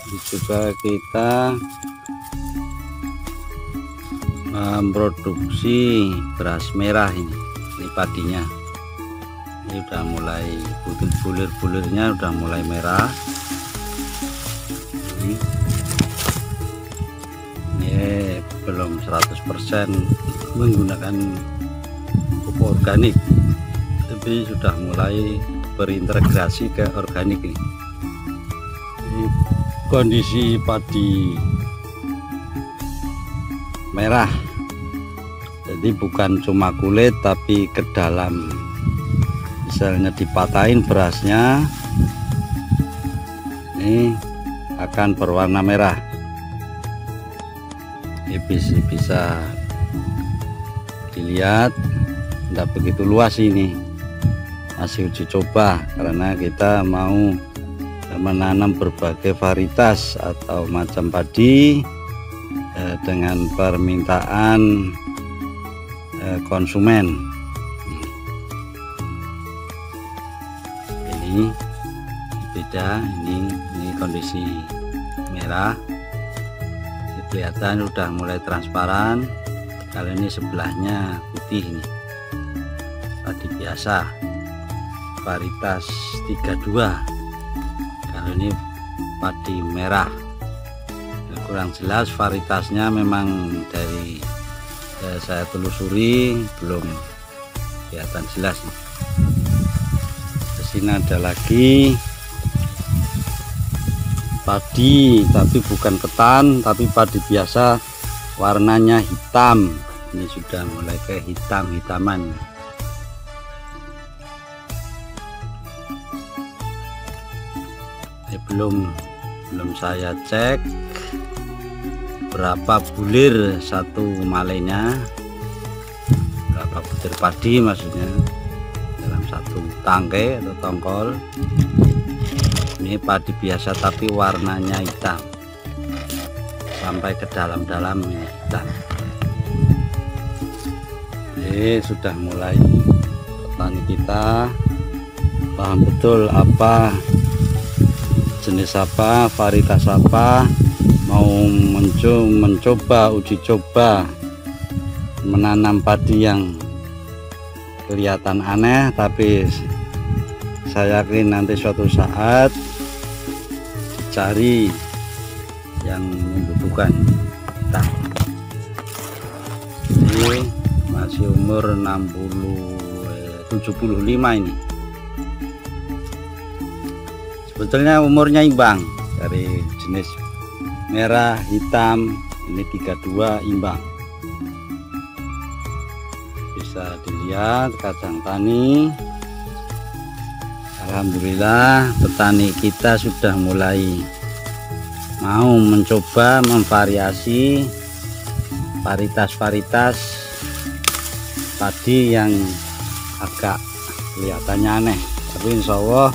Ini juga kita memproduksi beras merah. Ini padinya ini udah mulai bulir-bulirnya udah mulai merah. Ini belum 100% menggunakan pupuk organik, tapi sudah mulai berintegrasi ke organik. Ini kondisi padi merah, jadi bukan cuma kulit tapi ke dalam, misalnya dipatahin berasnya ini akan berwarna merah. Ini bisa dilihat, tidak begitu luas, ini masih uji coba karena kita mau menanam berbagai varietas atau macam padi dengan permintaan konsumen. Ini beda, ini kondisi merah, ini kelihatan udah mulai transparan. Kalau ini sebelahnya putih, ini padi biasa varietas 32. Kalau ini padi merah, kurang jelas varietasnya, memang dari saya telusuri belum kelihatan jelas. Di sini ada lagi padi tapi bukan ketan, tapi padi biasa, warnanya hitam. Ini sudah mulai ke hitam-hitaman. Ini belum saya cek berapa bulir satu malainya, berapa butir padi maksudnya dalam satu tangkai atau tongkol. Ini padi biasa tapi warnanya hitam sampai ke dalam-dalam hitam. Ini sudah mulai petani kita paham betul apa jenis apa, varietas apa, mau mencoba uji coba menanam padi yang kelihatan aneh, tapi saya yakin nanti suatu saat dicari yang membutuhkan. Nah, ini masih umur 75 ini. Sebetulnya umurnya imbang, dari jenis merah, hitam, ini 32 imbang. Bisa dilihat kacang tani. Alhamdulillah petani kita sudah mulai mau mencoba memvariasi varietas-varietas padi yang agak kelihatannya aneh, tapi insya Allah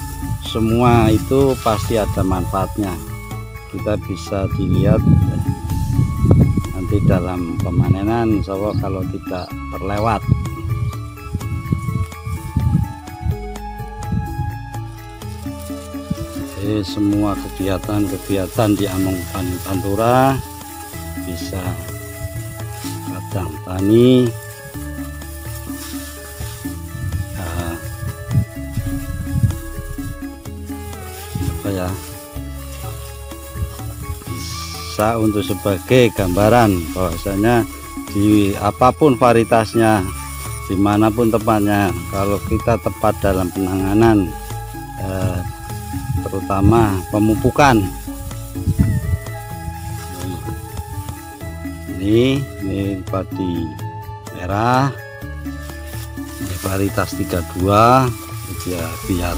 semua itu pasti ada manfaatnya. Kita bisa dilihat nanti dalam pemanenan, insya Allah kalau tidak terlewat. Jadi semua kegiatan di Among Tani Pantura bisa kacang tani, bisa untuk sebagai gambaran bahwasanya di apapun varietasnya, dimanapun tempatnya, kalau kita tepat dalam penanganan, terutama pemupukan. Ini padi merah, ini varietas 32, ya, biar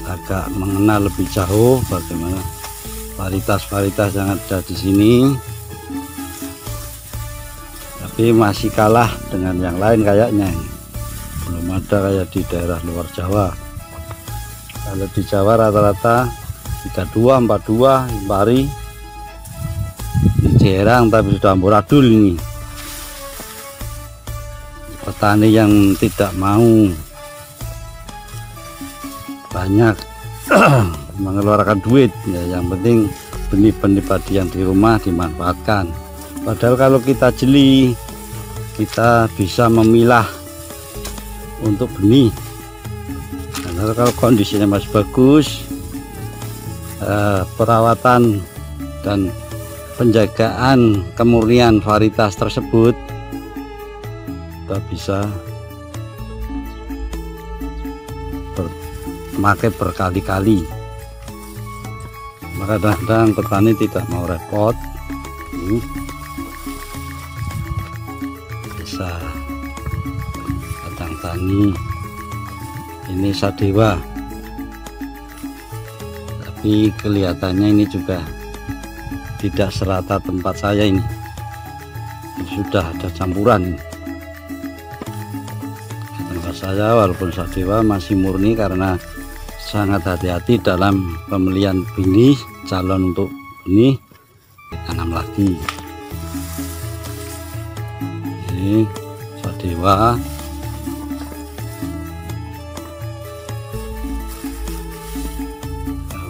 agak mengenal lebih jauh bagaimana varietas-varietas yang ada di sini. Tapi masih kalah dengan yang lain kayaknya, belum ada kayak di daerah luar Jawa. Kalau di Jawa rata-rata 32, 42, impari. Di Jerang tapi sudah amburadul ini. Petani yang tidak mau banyak mengeluarkan duit, ya, yang penting benih-benih padi yang di rumah dimanfaatkan. Padahal kalau kita jeli, kita bisa memilah untuk benih. Karena kalau kondisinya masih bagus, perawatan dan penjagaan kemurnian varietas tersebut kita bisa memakai berkali-kali. Maka kadang-kadang petani tidak mau repot, bisa batang tani ini Sadewa, tapi kelihatannya ini juga tidak serata tempat saya ini sudah ada campuran. Tempat saya walaupun Sadewa masih murni karena sangat hati-hati dalam pemilihan benih, calon untuk benih ditanam lagi. Ini Sadewa.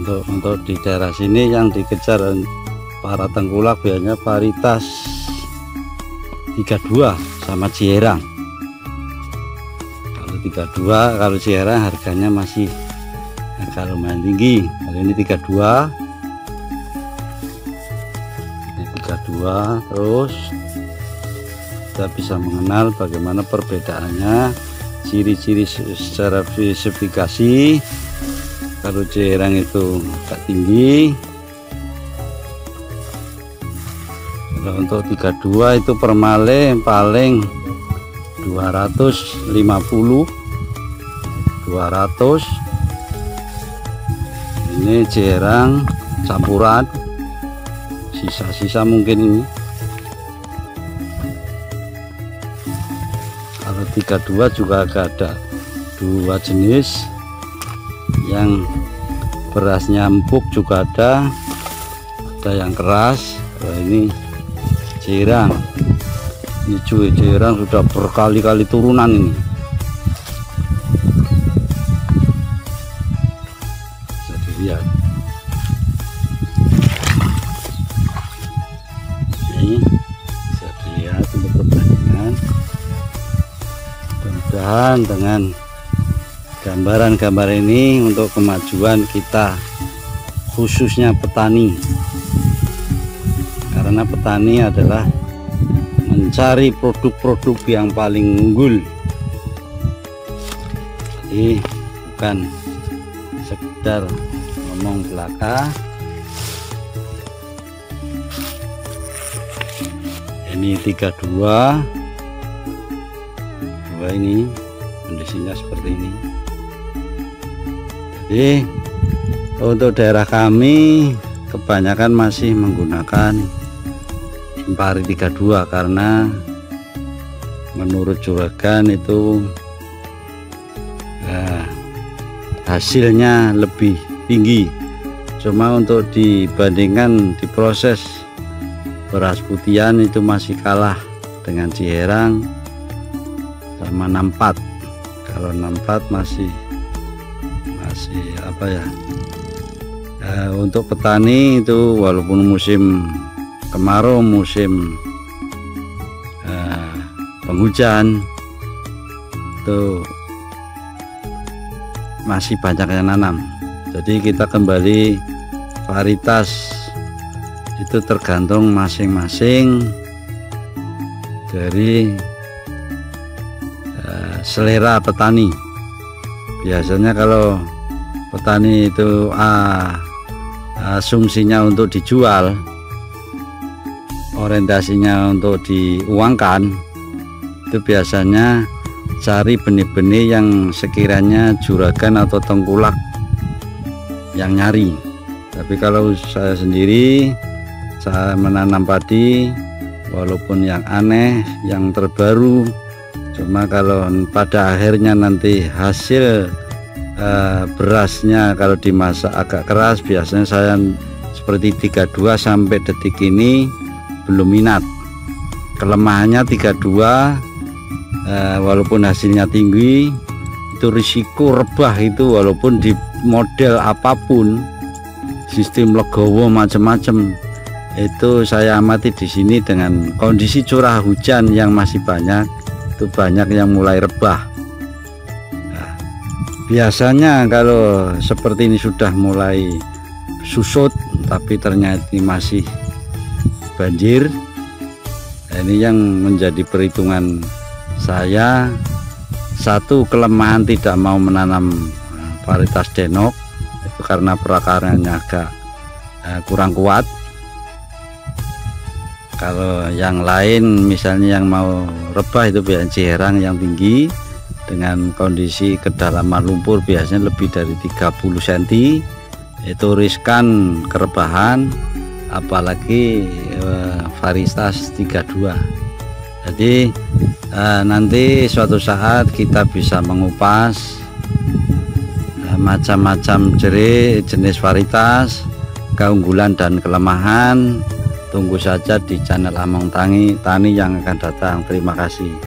Untuk di daerah sini yang dikejar para tengkulak biasanya varietas 32 sama Cierang. Kalau 32, kalau Cierang harganya masih agak lumayan tinggi. Kalau ini 32, ini 32, terus kita bisa mengenal bagaimana perbedaannya, ciri-ciri secara spesifikasi. Kalau Cierang itu agak tinggi, kalau untuk 32 itu per male paling 250, 200. Ini Cierang campuran, sisa-sisa mungkin ini. Kalau 32 juga ada dua jenis, yang berasnya empuk juga ada yang keras. Nah, ini Cierang, ini cuy, Cierang sudah berkali-kali turunan ini. Bisa dilihat ini, bisa dilihat untuk perbandingan. Mudah-mudahan dengan gambaran-gambar ini untuk kemajuan kita, khususnya petani, karena petani adalah mencari produk-produk yang paling unggul. Jadi bukan sekedar ngomong belaka. Ini 32, ini kondisinya seperti ini. Jadi untuk daerah kami kebanyakan masih menggunakan Impari 32 karena menurut juragan itu hasilnya lebih tinggi. Cuma untuk dibandingkan di proses beras putihan itu masih kalah dengan Cierang sama 64. Kalau 64 masih apa ya, untuk petani itu walaupun musim kemarau, musim penghujan itu masih banyak yang nanam. Jadi kita kembali varietas itu tergantung masing-masing dari selera petani. Biasanya kalau petani itu asumsinya untuk dijual, orientasinya untuk diuangkan, itu biasanya cari benih-benih yang sekiranya juragan atau tengkulak yang nyari. Tapi kalau saya sendiri, saya menanam padi walaupun yang aneh, yang terbaru, cuma kalau pada akhirnya nanti hasil berasnya kalau dimasak agak keras, biasanya saya seperti 32 sampai detik ini belum minat. Kelemahannya 32, walaupun hasilnya tinggi, itu risiko rebah itu walaupun di model apapun sistem legowo macam-macam. Itu saya amati di sini dengan kondisi curah hujan yang masih banyak, itu banyak yang mulai rebah. Nah, biasanya kalau seperti ini sudah mulai susut tapi ternyata masih banjir. Nah, ini yang menjadi perhitungan saya. Satu, kelemahan tidak mau menanam varietas denok itu karena perakarannya agak kurang kuat. Kalau yang lain misalnya yang mau rebah itu biasanya Ciherang yang tinggi dengan kondisi kedalaman lumpur biasanya lebih dari 30 cm, itu riskan kerebahan, apalagi varietas 32. Jadi nanti suatu saat kita bisa mengupas macam-macam jenis varietas, keunggulan dan kelemahan. Tunggu saja di channel Among Tani yang akan datang. Terima kasih.